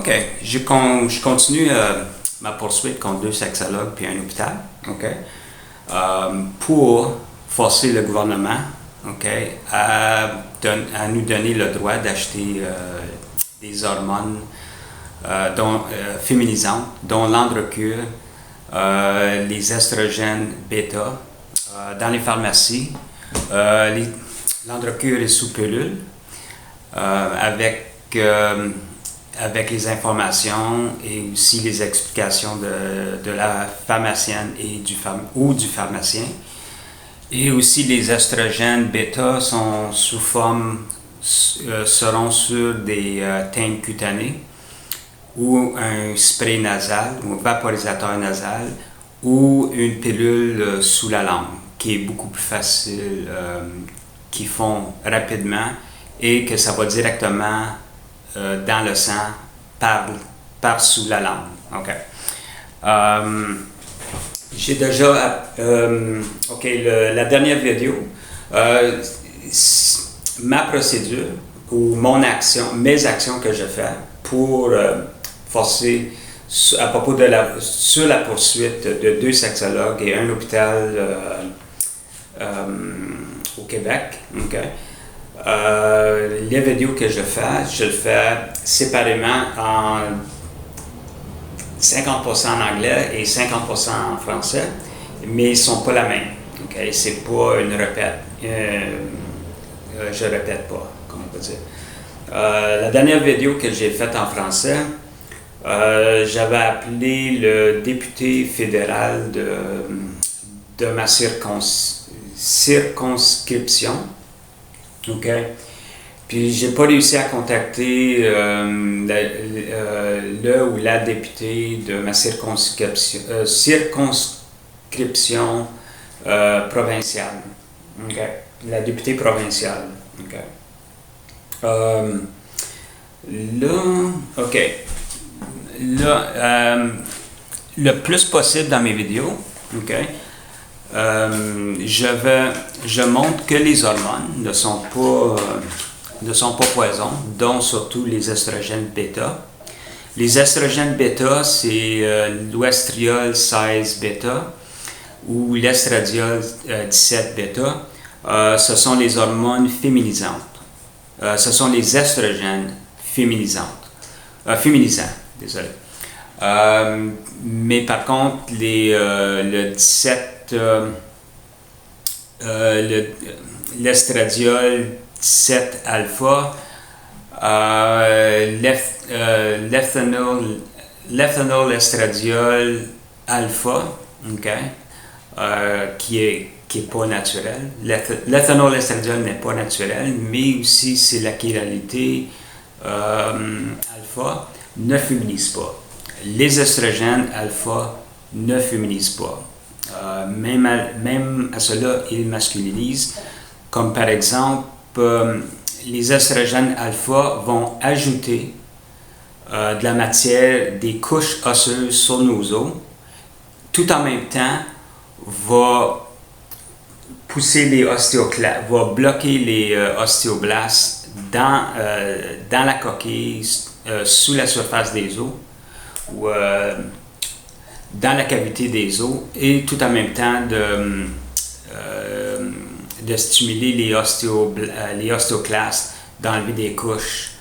OK. Je continue ma poursuite contre deux sexologues puis un hôpital, OK, pour forcer le gouvernement, OK, à nous donner le droit d'acheter des hormones féminisantes, dont l'androcure, les estrogènes bêta, dans les pharmacies. L'androcure est sous pilule, avec les informations et aussi les explications de la pharmacienne et du pharmacien. Et aussi les estrogènes bêta sont seront sur des teintes cutanées ou un spray nasal ou un vaporisateur nasal ou une pilule sous la langue qui est beaucoup plus facile, qui fond rapidement et que ça va directement dans le sang par sous la langue. OK. J'ai déjà... OK, la dernière vidéo, ma procédure ou mes actions que je fais pour forcer à propos sur la poursuite de deux sexologues et un hôpital au Québec. OK. Les vidéos que je le fais séparément en 50% en anglais et 50% en français, mais ils ne sont pas la même. Okay? C'est pas une répète. Je répète pas, comment on peut dire. La dernière vidéo que j'ai faite en français, j'avais appelé le député fédéral de ma circonscription. OK. Puis j'ai pas réussi à contacter le ou la députée de ma circonscription provinciale. OK. La députée provinciale. OK. OK. Là, le plus possible dans mes vidéos, OK, je montre que les hormones ne sont pas poison, dont surtout les estrogènes bêta. Les estrogènes bêta, c'est l'oestriol 16 bêta ou l'estradiol 17 bêta. Ce sont les hormones féminisantes. Ce sont les estrogènes féminisants, désolé. Mais par contre, le 17, l'estradiol 17 alpha, l'ethanol estradiol alpha, okay, qui est pas naturel. L'ethanol estradiol n'est pas naturel, mais aussi c'est la chiralité alpha ne féminise pas. Les estrogènes alpha ne féminisent pas. Même à cela, ils masculinisent. Comme par exemple, les estrogènes alpha vont ajouter de la matière, des couches osseuses sur nos os, tout en même temps va pousser les ostéoclastes, va bloquer les ostéoblastes dans la coquille, sous la surface des os, ou dans la cavité des os, et tout en même temps de stimuler les ostéoclastes, d'enlever des couches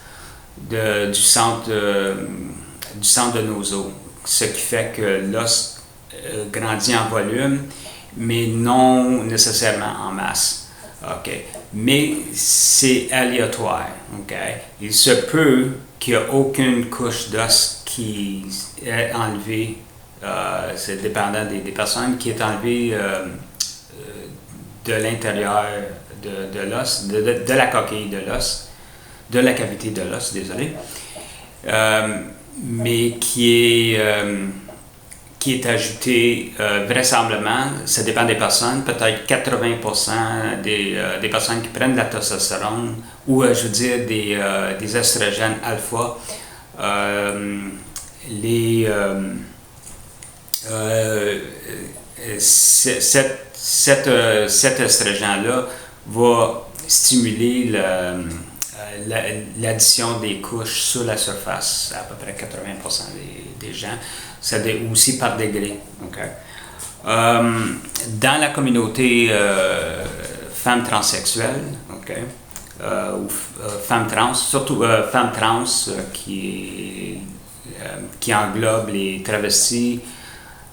du centre de nos os, ce qui fait que l'os grandit en volume, mais non nécessairement en masse. Okay. Mais c'est aléatoire. Okay. Il se peut qu'il n'y ait aucune couche d'os qui est enlevée, c'est dépendant des personnes, qui est enlevée de l'intérieur de l'os, de la coquille de l'os, de la cavité de l'os, désolé, mais qui est ajouté vraisemblablement, ça dépend des personnes, peut-être 80% des personnes qui prennent de la testostérone ou je veux dire des estrogènes alpha, cet estrogène-là va stimuler l'addition des couches sur la surface, à peu près 80% des gens, c'est aussi par degré. Okay? Dans la communauté femmes transsexuelles, okay, ou femmes trans, surtout femmes trans qui englobe les travestis,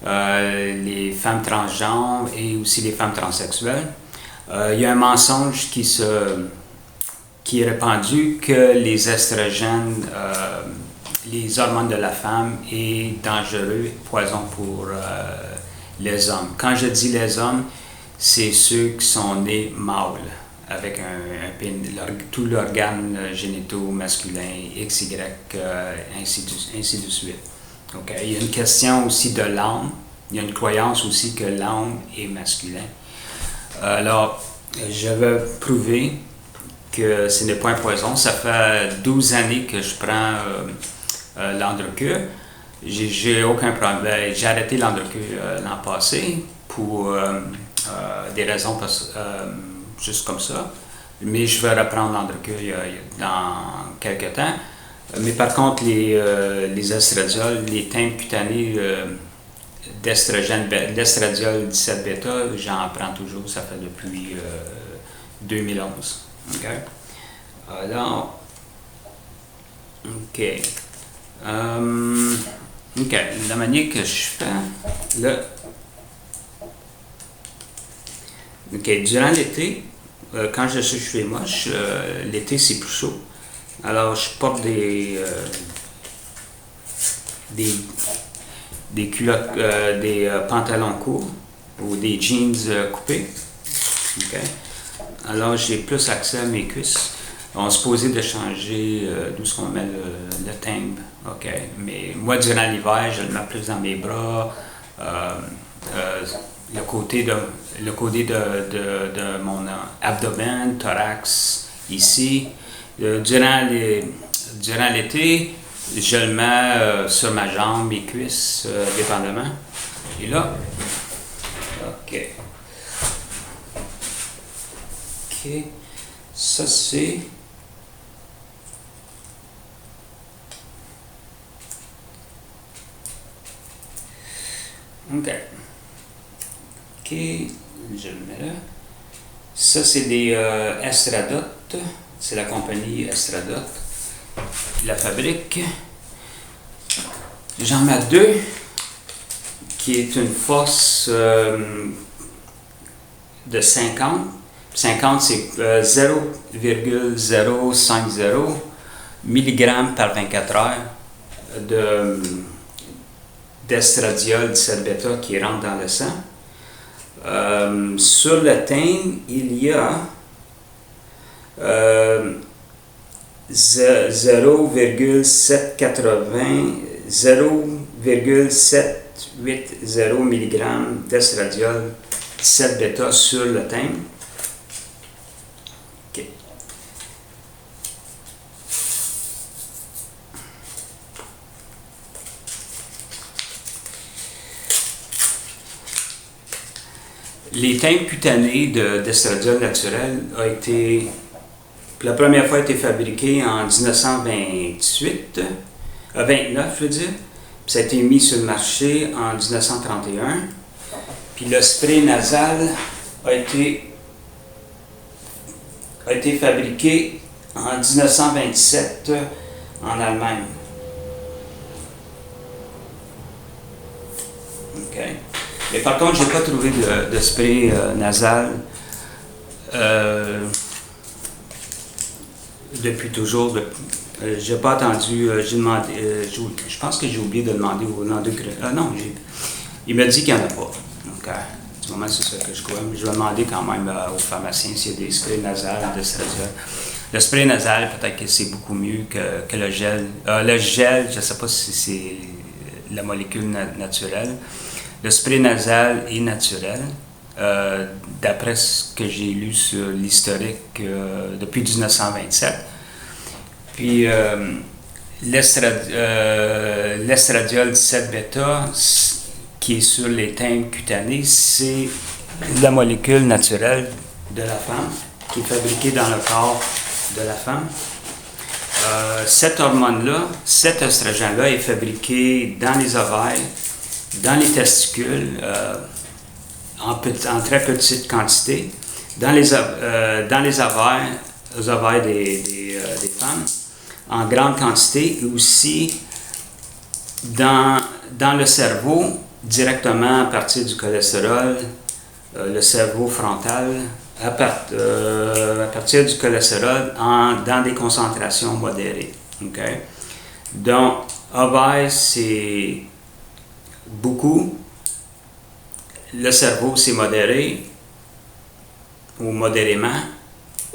les femmes transgenres et aussi les femmes transsexuelles. Il y a un mensonge qui est répandu que les estrogènes, les hormones de la femme est dangereux, poison pour les hommes. Quand je dis les hommes, c'est ceux qui sont nés mâles, avec tout l'organe génitaux masculin, XY, ainsi de suite. Okay. Il y a une question aussi de l'âme. Il y a une croyance aussi que l'âme est masculin. Alors, je vais prouver que ce n'est pas un poison. Ça fait 12 années que je prends l'Androcur. J'ai aucun problème. J'ai arrêté l'Androcur l'an passé pour des raisons juste comme ça. Mais je vais reprendre l'Androcur dans quelques temps. Mais par contre, les estradiols, les teintes cutanées d'estrogène, l'estradiol 17 bêta, j'en prends toujours, ça fait depuis 2011. Okay? Alors, OK. OK, la manière que je fais, là, OK, durant l'été, quand je suis chez moi, l'été c'est plus chaud. Alors, je porte des culottes, des pantalons courts ou des jeans coupés. Okay. Alors, j'ai plus accès à mes cuisses. On se posait de changer d'où est-ce qu'on met le timbre. Okay. Mais moi, durant l'hiver, je le mets plus dans mes bras, le côté de mon abdomen, thorax, ici. Durant l'été, je le mets sur ma jambe, mes cuisses, dépendamment. Et là, OK. OK. Ça, c'est... OK. OK. Je le mets là. Ça, c'est des Estradote. C'est la compagnie Estradote qui la fabrique. J'en mets deux, qui est une force de 50. 50, c'est 0,050 mg par 24 heures d'estradiol 17 bêta qui rentre dans le sang. Sur le teint, il y a 0,780 mg d'estradiol 17 bêta sur le teint. OK. Les teintes cutanées d'estradiol naturel a été... La première fois a été fabriquée en 1928, 29 je veux dire, puis ça a été mis sur le marché en 1931. Puis le spray nasal a été fabriqué en 1927 en Allemagne. OK. Mais par contre, je n'ai pas trouvé de spray nasal depuis toujours. J'ai pas attendu, j'ai demandé, je pense que j'ai oublié de demander au non, il m'a dit qu'il n'y en a pas. Donc, du moment, c'est ça que je crois. Je vais demander quand même aux pharmaciens s'il y a des sprays nasales d'estradiol. Le spray nasal, peut-être que c'est beaucoup mieux que le gel. Le gel, je ne sais pas si c'est la molécule naturelle. Le spray nasal est naturel. D'après ce que j'ai lu sur l'historique depuis 1927. Puis l'estradiol 17 bêta, qui est sur les teintes cutanées, c'est la molécule naturelle de la femme, qui est fabriquée dans le corps de la femme. cette hormone-là, cet oestrogène-là est fabriqué dans les ovaires, dans les testicules, en très petite quantité, dans les ovaires, aux ovaires des femmes, en grande quantité, et aussi dans le cerveau, directement à partir du cholestérol, le cerveau frontal, à partir du cholestérol dans des concentrations modérées. Okay? Donc, ovaire, c'est beaucoup. Le cerveau, c'est modéré ou modérément.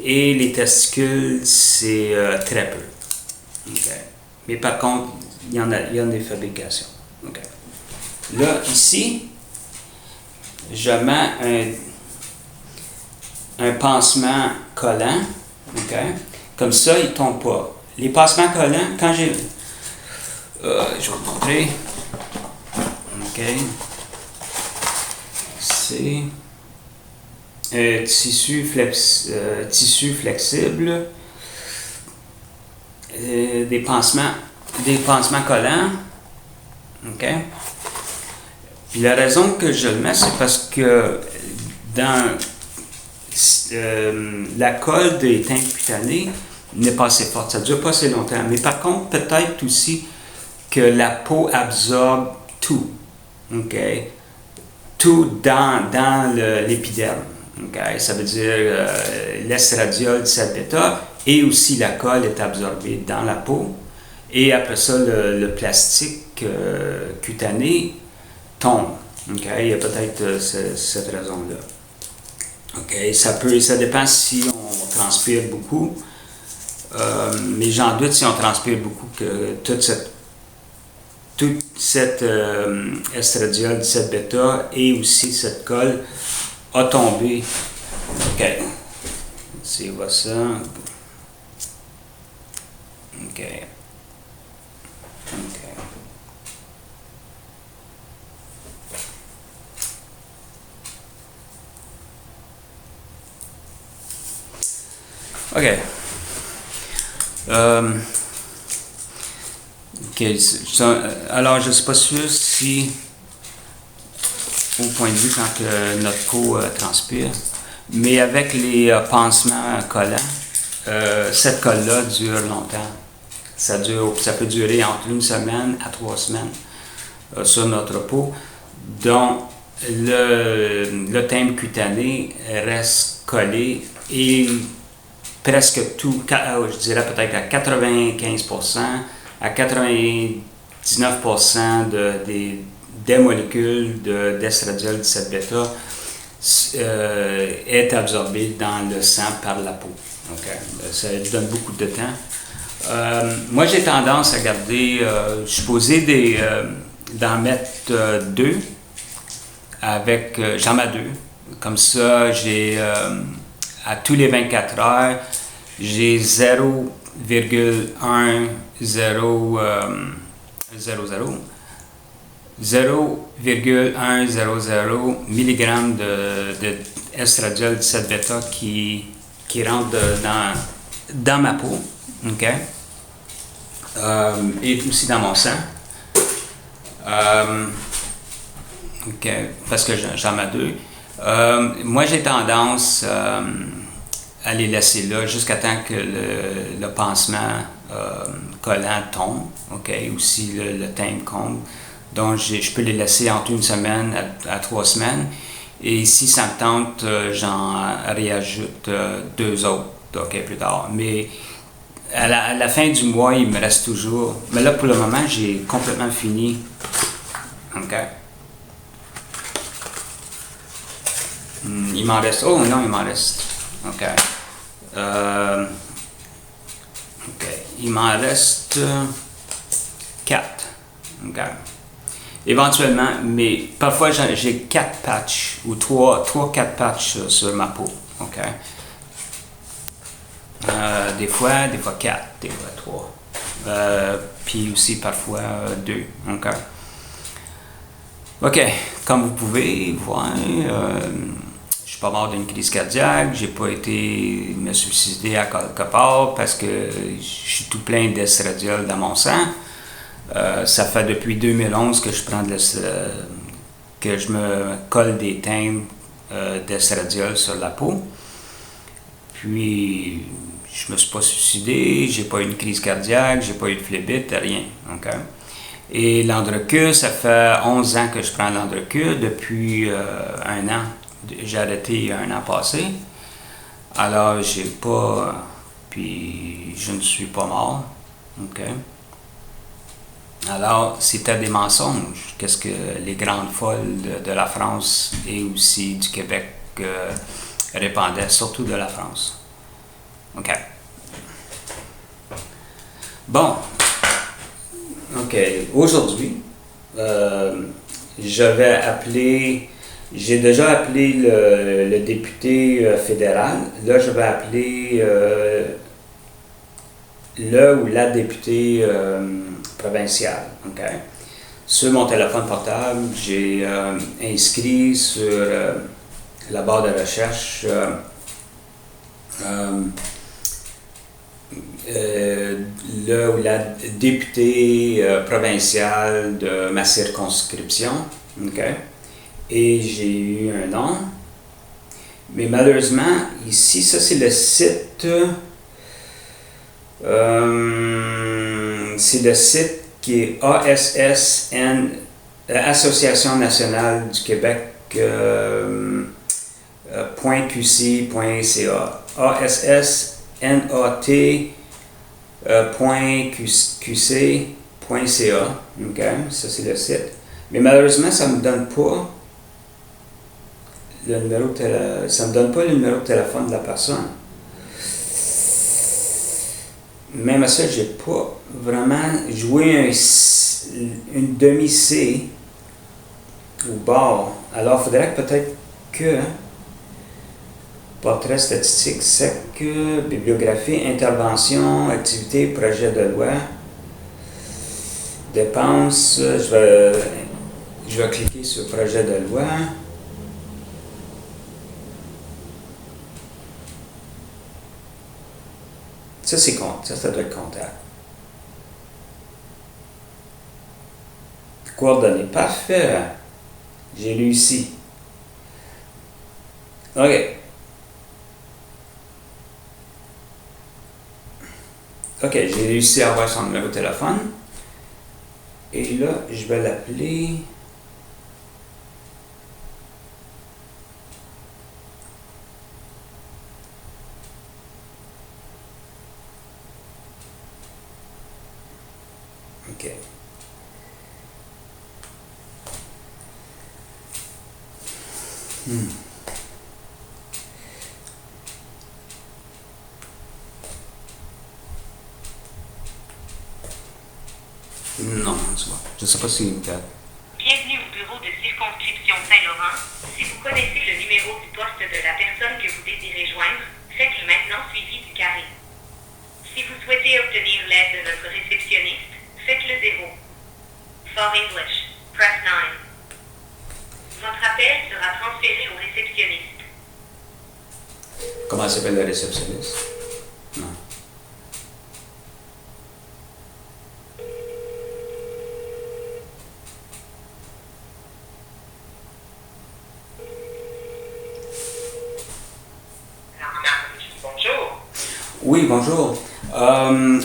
Et les testicules, c'est très peu. Okay? Mais par contre, il y en a des fabrications. Okay? Là, ici, je mets un pansement collant. Okay? Comme ça, il ne tombe pas. Les pansements collants, quand j'ai... je vais vous montrer. OK. C'est un tissu flexible. Des pansements collants. OK. Puis la raison que je le mets, c'est parce que dans la colle des teintes cutanées n'est pas assez forte, ça ne dure pas assez longtemps. Mais par contre, peut-être aussi que la peau absorbe tout, OK? Tout dans l'épiderme. Okay? Ça veut dire l'estradiol 17-bêta et aussi la colle est absorbée dans la peau. Et après ça, le plastique cutané tombe. Okay? Il y a peut-être cette raison-là. Okay? Ça dépend si on transpire beaucoup. Mais j'en doute si on transpire beaucoup que toute cette estradiol 17-bêta et aussi cette colle a tombé. OK. C'est va ça. OK. OK. OK. Okay. Alors, je ne suis pas sûr si, au point de vue quand notre peau transpire, mais avec les pansements collants, cette colle-là dure longtemps. Ça peut durer entre 1 semaine à 3 semaines sur notre peau. Donc, le thème cutané reste collé et presque tout, je dirais peut-être à 95%, à 99% des molécules d'estradiol 17-bêta est absorbée dans le sang par la peau. Okay. Ça donne beaucoup de temps. Moi, j'ai tendance à garder, je suis posé d'en mettre 2 avec, j'en mets 2. Comme ça, j'ai à tous les 24 heures, j'ai 0,1000 mg de estradiol 17-bêta qui rentre dans ma peau, OK? Et aussi dans mon sang. OK, parce que j'en ai 2. Moi, j'ai tendance à les laisser là jusqu'à temps que le pansement collant tombe, OK? Aussi le thème tombe. Donc, je peux les laisser entre 1 semaine à 3 semaines. Et si ça me tente, j'en réajoute 2 autres, OK, plus tard. Mais à la fin du mois, il me reste toujours... Mais là, pour le moment, j'ai complètement fini. OK? Il m'en reste... Oh non, il m'en reste. OK. OK. Il m'en reste 4. OK. Éventuellement, mais parfois j'ai 4 patchs ou 3-4 patchs sur ma peau. OK. Des fois 4, des fois 3. Puis aussi parfois 2. OK. OK. Comme vous pouvez voir, je suis pas mort d'une crise cardiaque, j'ai pas été me suicider à quelque part parce que je suis tout plein d'estradiol dans mon sang. Ça fait depuis 2011 que je prends que je me colle des timbres d'estradiol sur la peau. Puis, je me suis pas suicidé, j'ai pas eu une crise cardiaque, j'ai pas eu de phlébite, rien. Okay? Et l'Androcur, ça fait 11 ans que je prends l'Androcur, depuis un an. J'ai arrêté il y a un an passé. Alors, j'ai pas... Puis, je ne suis pas mort. Okay? Alors, c'était des mensonges. Qu'est-ce que les grandes folles de la France et aussi du Québec répandaient, surtout de la France. OK. Bon. OK. Aujourd'hui, j'ai déjà appelé le député fédéral. Là, je vais appeler le ou la députée provinciale. Okay? Sur mon téléphone portable, j'ai inscrit sur la barre de recherche le ou la députée provinciale de ma circonscription. Okay? Et j'ai eu un nom. Mais malheureusement, ici, ça c'est le site. C'est le site qui est ASSN, Association nationale du Québec, .qc.ca. ASSNAT.qc.ca. Okay? Ça, c'est le site. Mais malheureusement, ça ne me donne pas le numéro de téléphone de la personne. Même à ça, j'ai pas vraiment joué une demi-C au bar. Alors, il faudrait peut-être que portrait statistique sec, bibliographie, intervention, activité, projet de loi, dépenses. Je vais cliquer sur projet de loi. Ça, c'est compte. Ça doit être contact. Coordonnées. Parfait. J'ai réussi. OK. OK, j'ai réussi à avoir son numéro de téléphone. Et là, je vais l'appeler. OK. Non, je ne sais pas si une carte. Bienvenue au bureau de circonscription Saint-Laurent. Si vous connaissez le numéro du poste de la personne que vous désirez joindre, faites-le maintenant suivi du carré. Si vous souhaitez obtenir l'aide de notre réceptionniste, faites le 0. For English, press 9. Votre appel sera transféré au réceptionniste. Comment s'appelle le réceptionniste? Non. Bonjour. Oui, bonjour.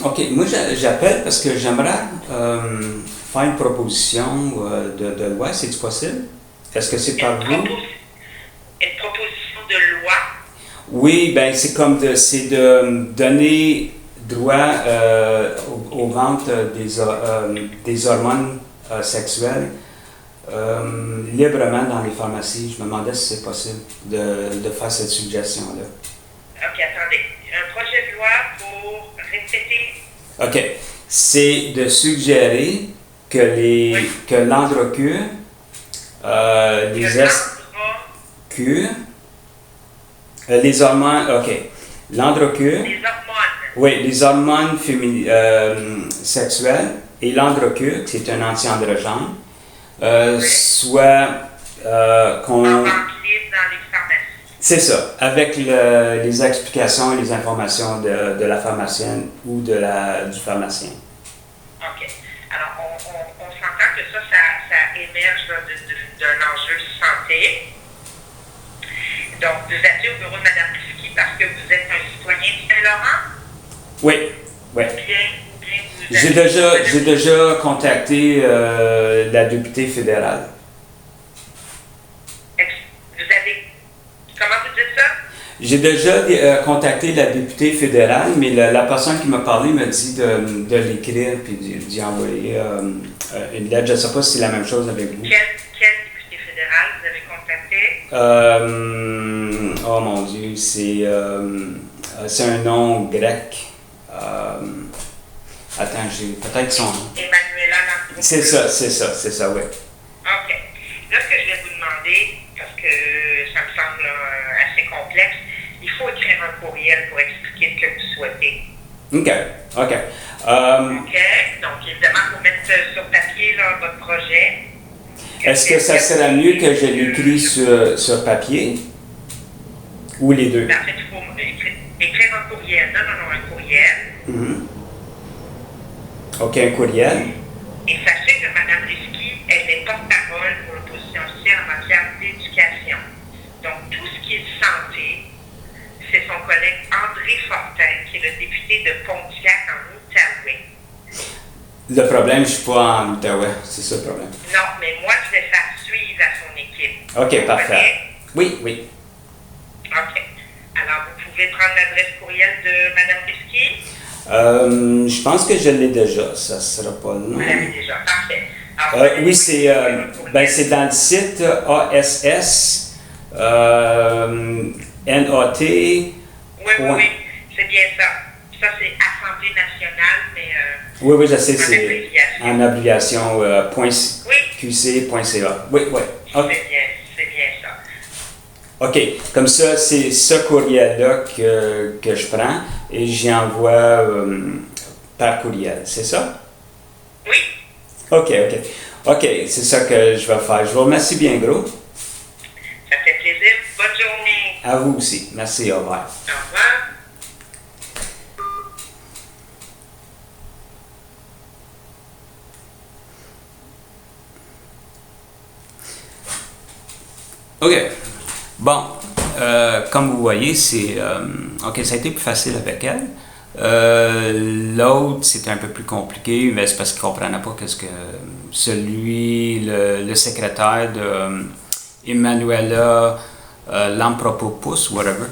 OK, moi j'appelle parce que j'aimerais faire une proposition de loi, c'est possible? Est-ce que c'est par vous? Une proposition de loi? Oui, ben c'est de donner droit aux ventes des hormones sexuelles librement dans les pharmacies. Je me demandais si c'est possible de faire cette suggestion-là. OK, attendez. Un projet de loi pour répéter. OK. C'est de suggérer que l'Androcur, les hormones, OK. L'Androcur. Les hormones. Oui, les hormones sexuelles et l'Androcur, qui est un anti-androgène, soit qu'on... En vente libre dans les pharmacies. C'est ça, avec les explications et les informations de la pharmacienne ou du pharmacien. OK. Alors, on s'entend que ça émerge là, d'un enjeu santé. Donc, vous appelez au bureau de Mme Risky parce que vous êtes un citoyen de Saint-Laurent? Oui, oui. Ou bien vous J'ai déjà contacté la députée fédérale. Vous avez... Comment vous dites ça? J'ai déjà contacté la députée fédérale, mais la personne qui m'a parlé m'a dit de l'écrire puis d'y envoyer une lettre. Je ne sais pas si c'est la même chose avec vous. Quelle députée fédérale vous avez contacté? Oh mon Dieu, c'est un nom grec. Attends, j'ai peut-être son nom. Emmanuela Lambrou. C'est ça, oui. OK. Là, ce que je vais vous demander, parce que ça me semble assez complexe, il faut écrire un courriel pour expliquer ce que vous souhaitez. OK. OK? Donc, évidemment, il faut mettre sur papier là, votre projet. Est-ce que ça serait mieux que je l'écris sur papier? Ou les deux? En fait, il faut écrire un courriel. Non, un courriel. Mm-hmm. OK, un courriel. Et sachez que Mme Risky, elle est porte-parole pour l'opposition officielle en matière d'éducation. Donc, tout ce qui est santé, c'est son collègue André Fortin, qui est le député de Pontiac en Outaouais. Le problème, je ne suis pas en Outaouais, c'est ça le problème. Non, mais moi, je vais faire suivre à son équipe. OK, parfait. Oui. OK. Alors, vous pouvez prendre l'adresse courriel de Mme Risky? Je pense que je l'ai déjà, ça ne sera pas long. Vous l'avez déjà, parfait. Alors, Oui, c'est dans le site ASS NAT. Oui, c'est bien ça. Ça, c'est Assemblée nationale, mais... Oui, je sais, c'est en abréviation .qc.ca. Oui. Okay. C'est bien ça. OK. Comme ça, c'est ce courriel-là que je prends et j'y envoie par courriel. C'est ça? Oui. OK. C'est ça que je vais faire. Je vous remercie bien gros. Ça fait plaisir. Bonne journée. À vous aussi. Merci. Au revoir. Au revoir. OK. Bon, comme vous voyez, OK, ça a été plus facile avec elle. L'autre, c'était un peu plus compliqué, mais c'est parce qu'il ne comprenait pas qu'est-ce que le secrétaire de Emmanuela Lampropoulos, whatever,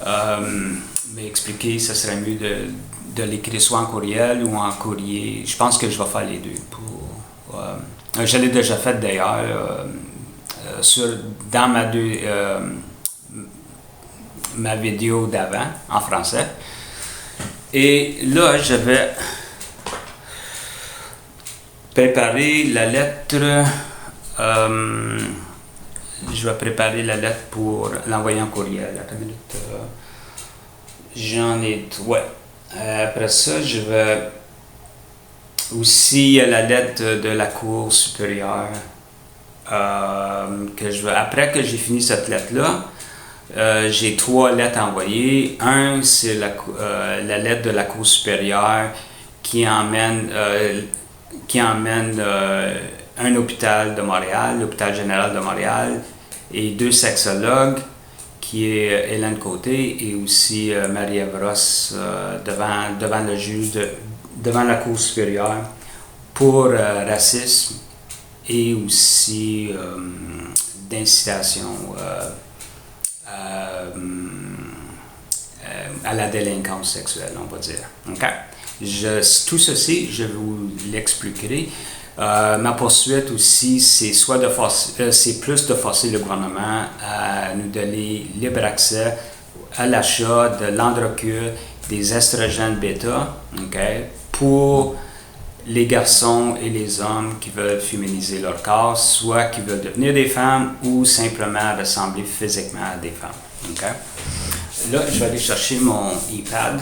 m'a expliqué que ce serait mieux de l'écrire soit en courriel ou en courrier. Je pense que je vais faire les deux. Je l'ai déjà fait d'ailleurs. Dans ma vidéo d'avant, en français. Et là, je vais préparer la lettre. Je vais préparer la lettre pour l'envoyer en courriel. Attends une minute. J'en ai trois. Après ça, je vais aussi la lettre de la Cour supérieure. Après que j'ai fini cette lettre-là, j'ai 3 lettres à envoyer. Un, c'est la lettre de la Cour supérieure qui emmène un hôpital de Montréal, l'hôpital général de Montréal, et 2 sexologues, qui est Hélène Côté et aussi Marie-Ève Ross, devant le juge, devant la Cour supérieure pour racisme et aussi d'incitation à la délinquance sexuelle, on va dire. Okay? Tout ceci, je vous l'expliquerai. Ma poursuite aussi, c'est c'est plus de forcer le gouvernement à nous donner libre accès à l'achat de l'androcure, des estrogènes bêta, okay, pour les garçons et les hommes qui veulent féminiser leur corps, soit qui veulent devenir des femmes ou simplement ressembler physiquement à des femmes. Okay? Là, je vais aller chercher mon iPad.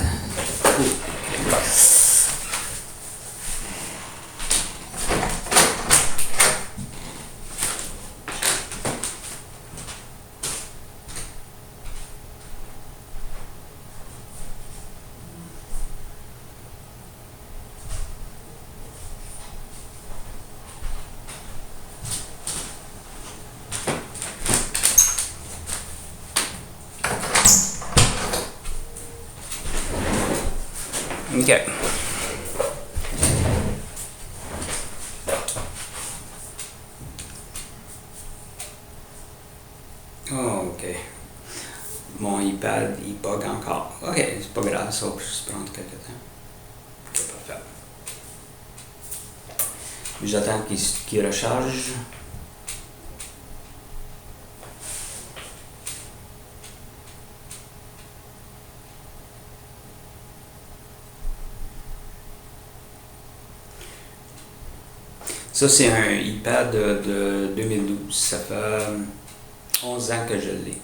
OK. Oh, OK. Mon iPad, il bug encore. OK, c'est pas grave, ça va juste prendre quelques temps. OK, parfait. J'attends qu'il recharge. Ça, c'est un iPad de 2012. Ça fait 11 ans que je l'ai.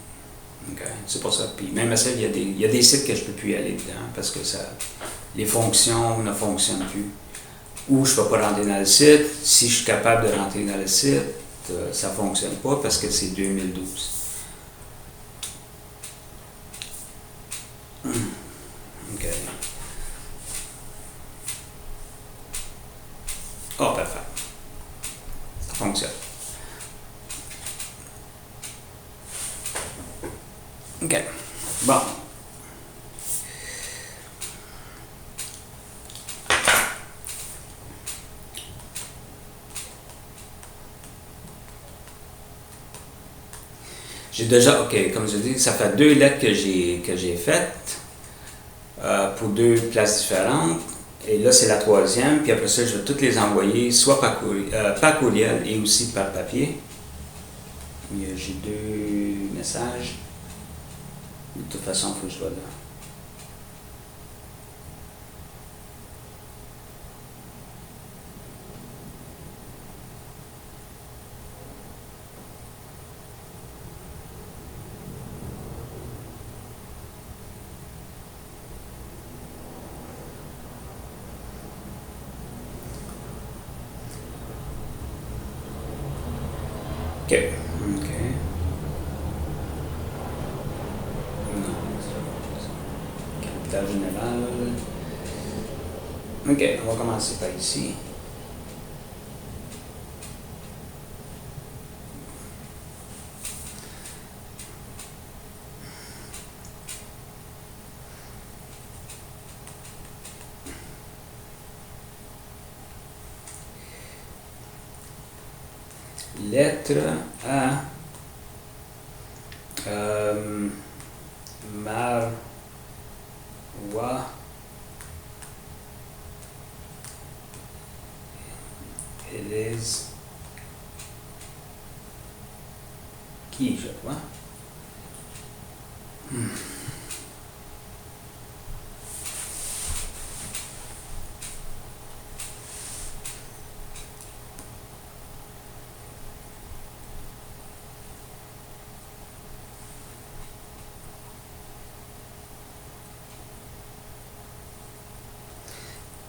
Okay. C'est pour ça. Puis même à ça, il y a des sites que je ne peux plus y aller dedans parce que les fonctions ne fonctionnent plus. Ou je ne peux pas rentrer dans le site. Si je suis capable de rentrer dans le site, ça ne fonctionne pas parce que c'est 2012. OK. Oh, parfait. Ça fonctionne. OK. Bon. J'ai déjà, OK, comme je dis, ça fait 2 lettres que j'ai faites pour 2 places différentes. Et là, c'est la 3e. Puis après ça, je vais toutes les envoyer, soit par courriel et aussi par papier. J'ai 2 messages. De toute façon, il faut que je sois là. OK. OK. Non, capital général. OK, on va commencer par ici. Lettre A. Marwa Elise qui, je crois.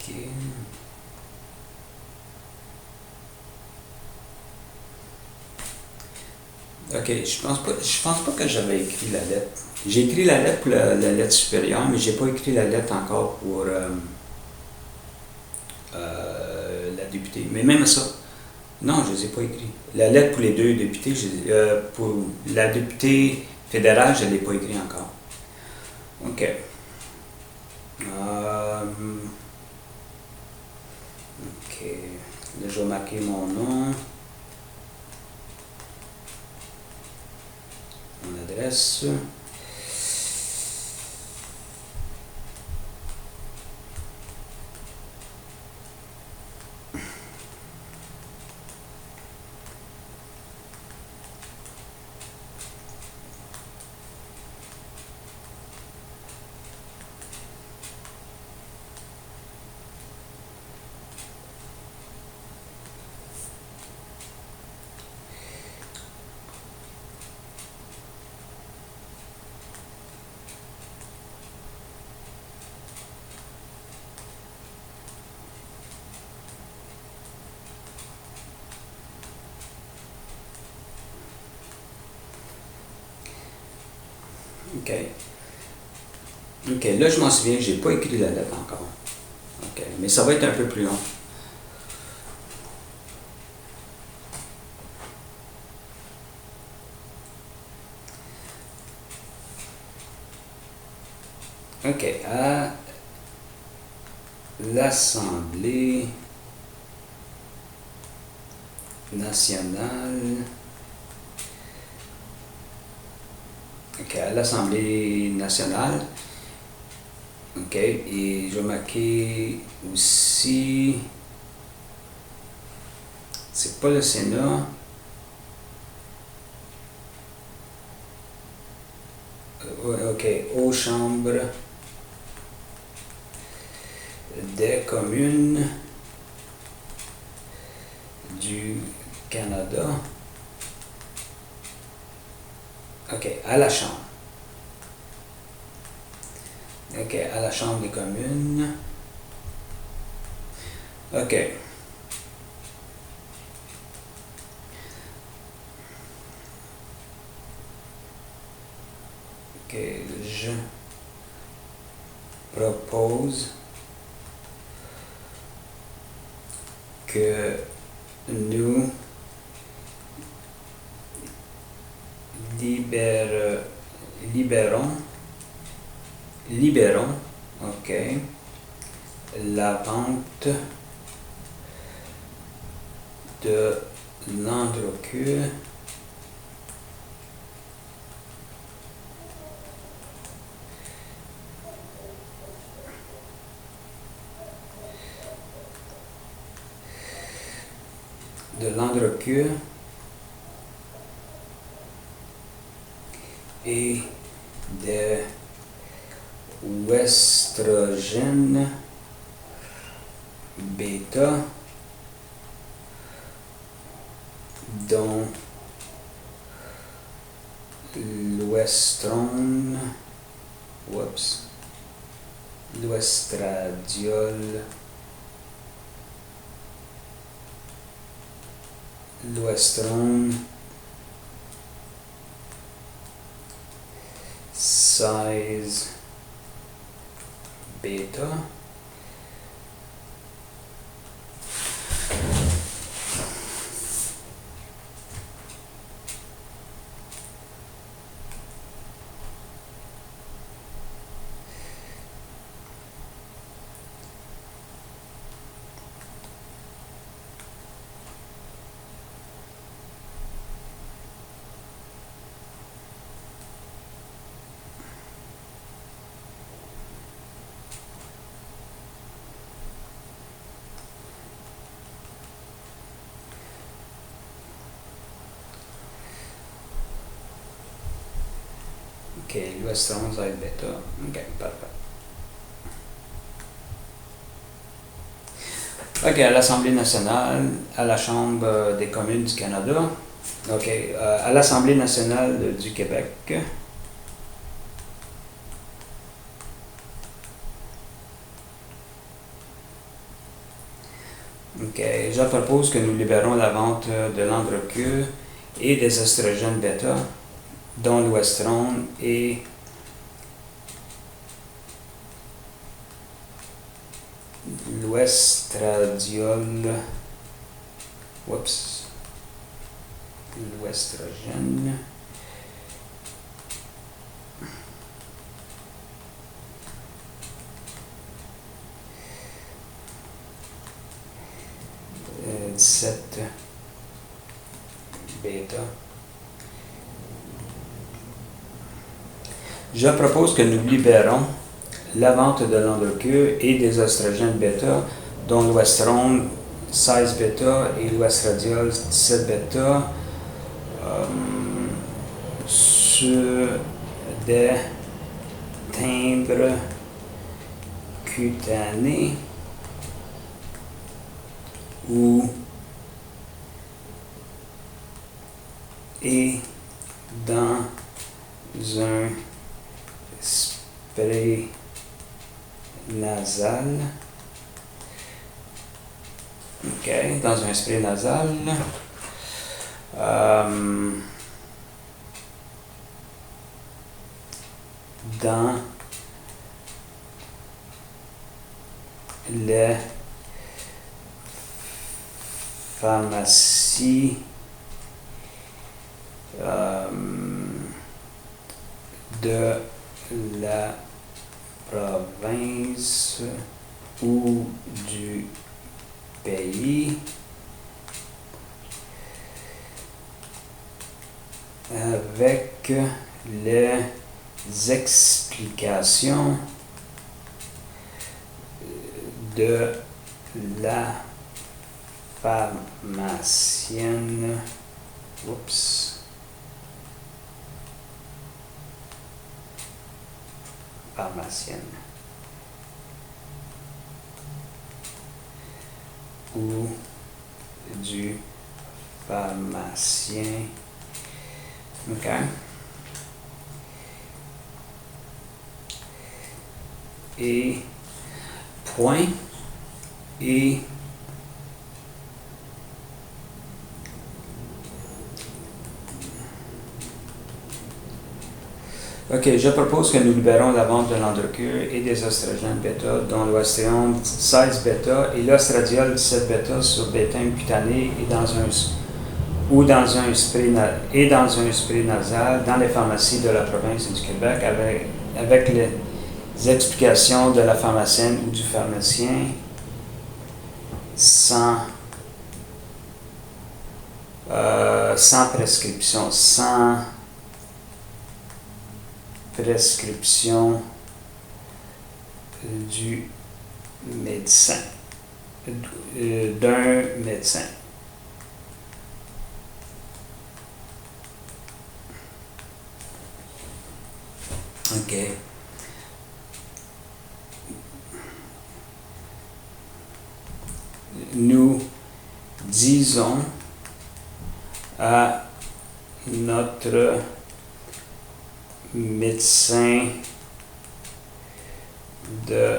OK. OK, je pense pas que j'avais écrit la lettre. J'ai écrit la lettre pour la lettre supérieure, mais j'ai pas écrit la lettre encore pour la députée. Mais même ça, non, je les ai pas écrits. La lettre pour les 2 députés, pour la députée fédérale, je ne l'ai pas écrit encore. OK. OK. Là, je vais marquer mon nom. Mon adresse. OK. OK, là, je m'en souviens, j'ai pas écrit la lettre encore. OK, mais ça va être un peu plus long. OK, l'Assemblée nationale. OK, à l'Assemblée nationale. OK, et je vais marquer aussi, c'est pas le Sénat. OK, aux chambres des communes du Canada. OK, à la Chambre. OK, à la Chambre des communes. OK. OK, je propose que nous libérons, OK, la vente de l'Androcure et de l'estrogène bêta dont l'oestrone 16 bêta. OK, l'oestrone 16 bêta. OK, parfait. OK, à l'Assemblée nationale, à la Chambre des communes du Canada. OK, à l'Assemblée nationale du Québec. OK, je propose que nous libérons la vente de l'Androcure et des oestrogènes bêta, dont l'oestrone et l'oestradiol. L'oestrogène. « 17 bêta. Je propose que nous libérons la vente de l'Androcure et des oestrogènes bêta, dont l'oestrone 16 bêta et l'oestradiol 17 bêta, sur des timbres cutanés et dans un spray nasal. OK, dans un spray nasal. Dans les pharmacies de la province ou du pays avec les explications de la pharmacienne. Oups. Pharmacienne. Ou du pharmacien. OK. Et point et OK, je propose que nous libérons la vente de l'androcure et des oestrogènes bêta, dont l'oestradiol 16 bêta et l'oestradiol 17 bêta sur bétail cutané et dans un spray nasal dans les pharmacies de la province du Québec avec les explications de la pharmacienne ou du pharmacien sans prescription, du médecin, d'un médecin. OK. Nous disons à notre médecin de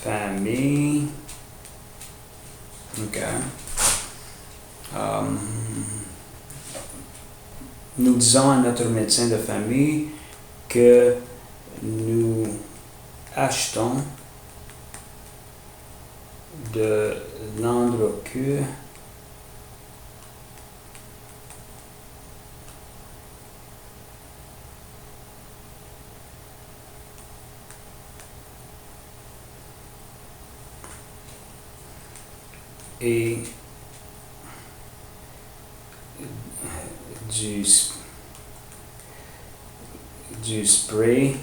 famille. OK. Nous disons à notre médecin de famille que nous achetons de l'androcure et du spray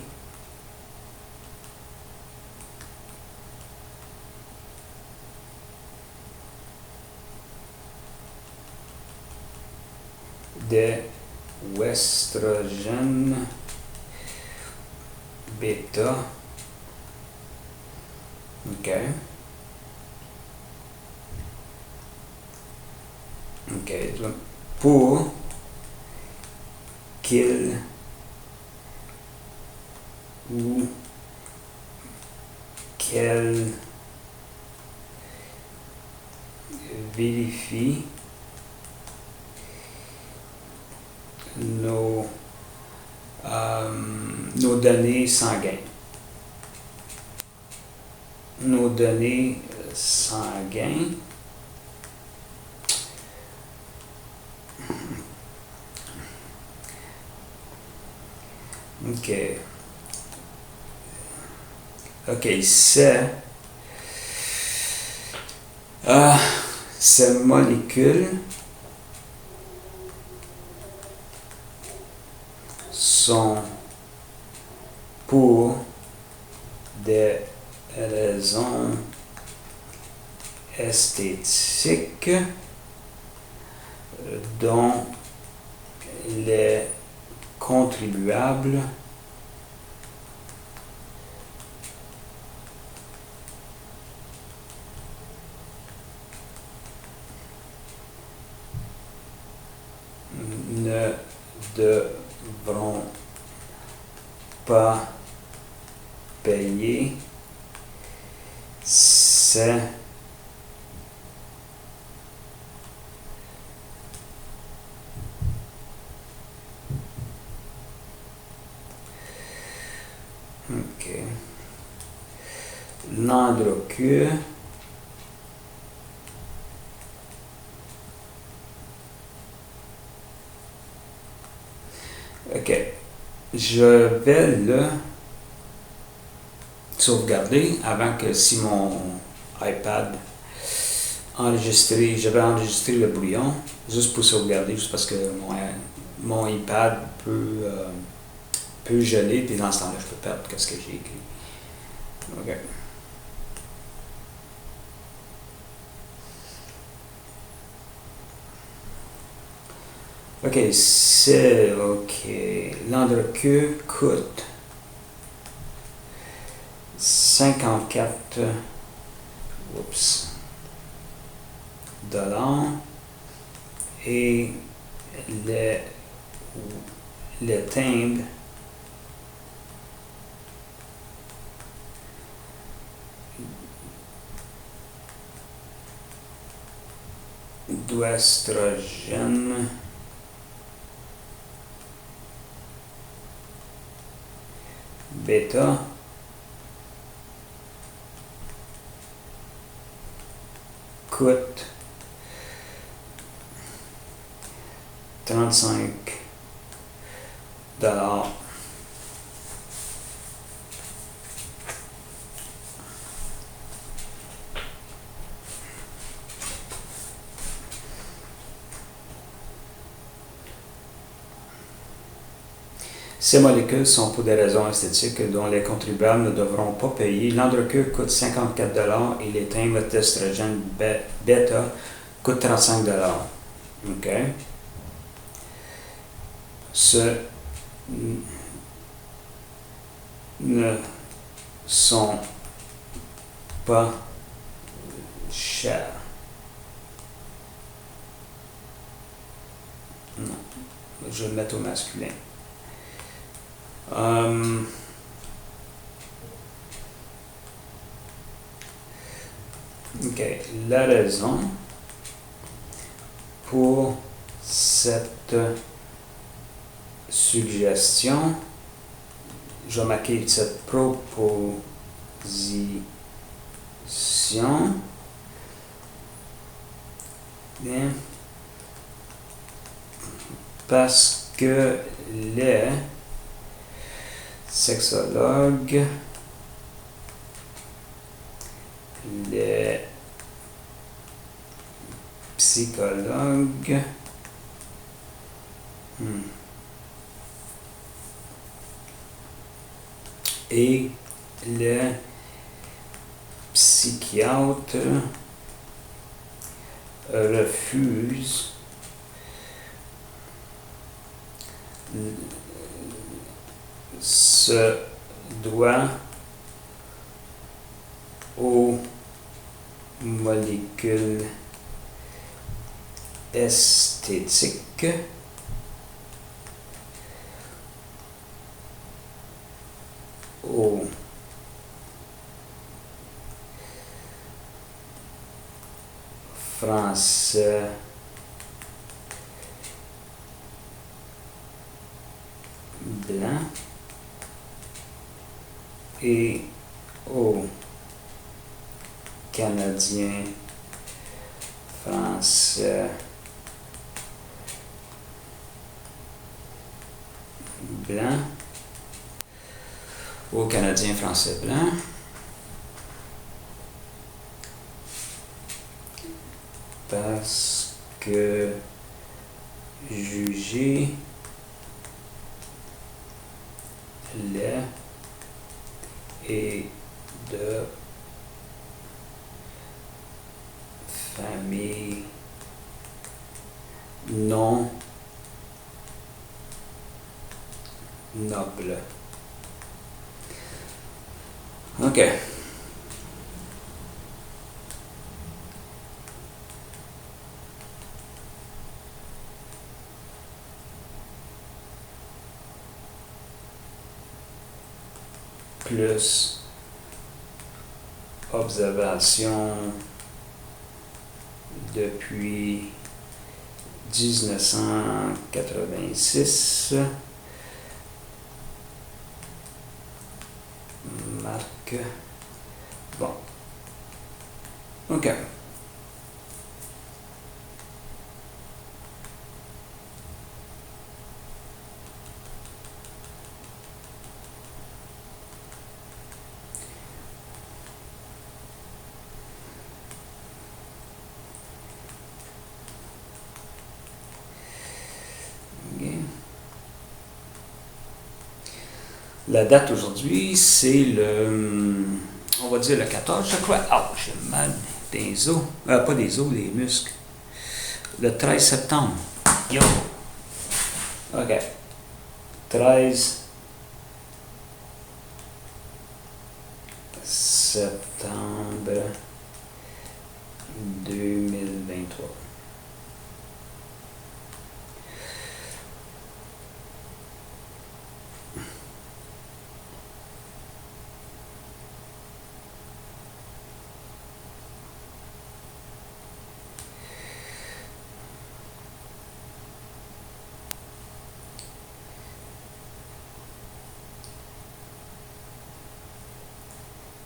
de oestrogène bêta. OK. OK. Pour qu'il ou qu'elle vérifie nos données sanguines. Nos données sanguines. OK. OK, ces molécules sont pour des raisons esthétiques dont les contribuables ne devront pas payer. C'est OK. L'androcure OK. Je vais le sauvegarder avant que si mon iPad j'avais enregistré le brouillon juste pour sauvegarder, juste parce que mon iPad peut geler, puis dans ce temps-là, je peux perdre ce que j'ai écrit. OK. OK, l'Andrequeux coûte 54 dollars et le timbre d'oestrogène bêta coûte 35 dollars. Ces molécules sont pour des raisons esthétiques dont les contribuables ne devront pas payer. L'Andrequeux coûte 54 dollars et les timbres d'estrogène bêta coûtent 35 dollars. OK? Ce ne sont pas chers. Non, je vais le mettre au masculin. OK. La raison pour cette suggestion, je vais marquer cette proposition bien, parce que les sexologues, les psychologues, et les psychiatres refusent ce droit aux molécules esthétiques aux Français blancs et aux Canadiens français blancs, aux Canadiens français blancs, parce que juger les et de famille non noble. OK. Plus observation depuis 1986 marque bon. OK. La date aujourd'hui, c'est on va dire le 14, je crois. Ah, j'ai mal des os. Pas des os, des muscles. Le 13 septembre. Yo! OK. 13 septembre 2023.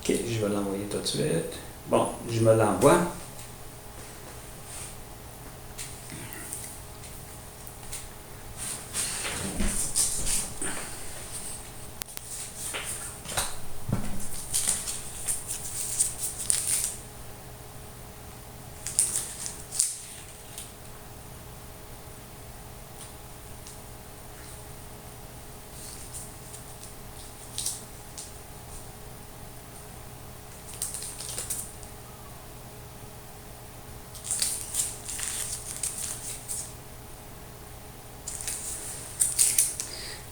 OK, je vais l'envoyer tout de suite. Bon, je me l'envoie.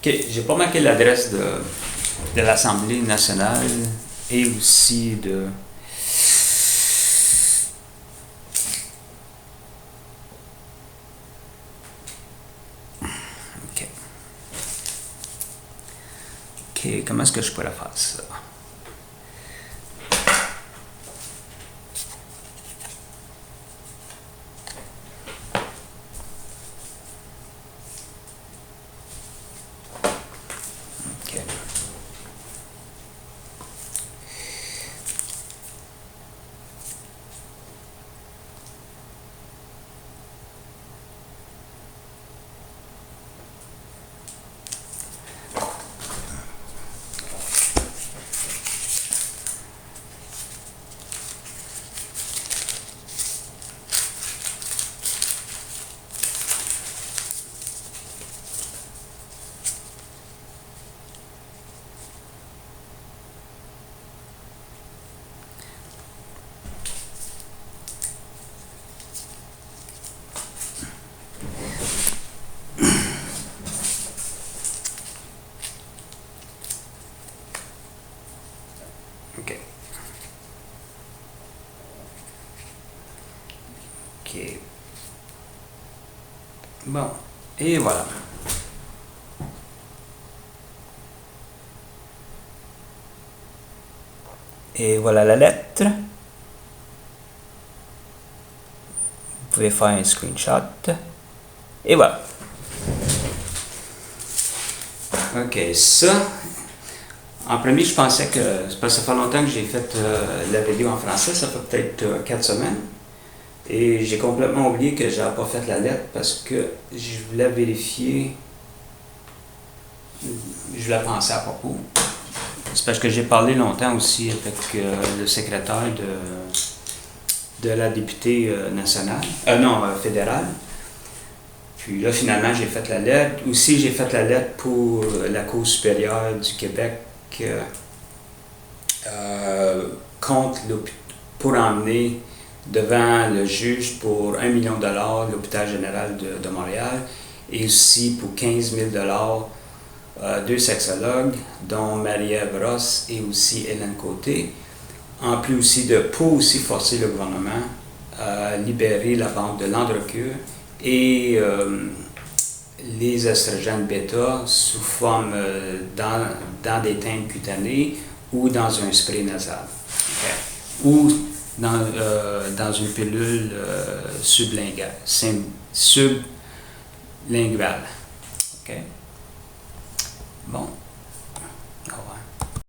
OK, j'ai pas marqué l'adresse de l'Assemblée nationale et aussi de... OK. OK, comment est-ce que je pourrais faire ça? OK. OK. Bon, et voilà. Et voilà la lettre. Vous pouvez faire un screenshot. Et voilà. OK, ça. En premier, je pensais que... C'est parce que ça fait longtemps que j'ai fait la vidéo en français. Ça fait peut-être 4 semaines. Et j'ai complètement oublié que j'avais pas fait la lettre parce que je voulais vérifier... Je voulais penser à propos. C'est parce que j'ai parlé longtemps aussi avec le secrétaire de la députée nationale. Fédérale. Puis là, finalement, j'ai fait la lettre. Aussi, j'ai fait la lettre pour la Cour supérieure du Québec pour emmener devant le juge pour 1 million de dollars l'hôpital général de Montréal et aussi pour 15 000 dollars 2 sexologues, dont Marie-Ève Ross et aussi Hélène Côté, en plus aussi pour aussi forcer le gouvernement à libérer la vente de l'Androcur et les estrogènes bêta sous forme dans des teintes cutanées ou dans un spray nasal. Okay. Ou dans une pilule sublinguale. Okay. Bon.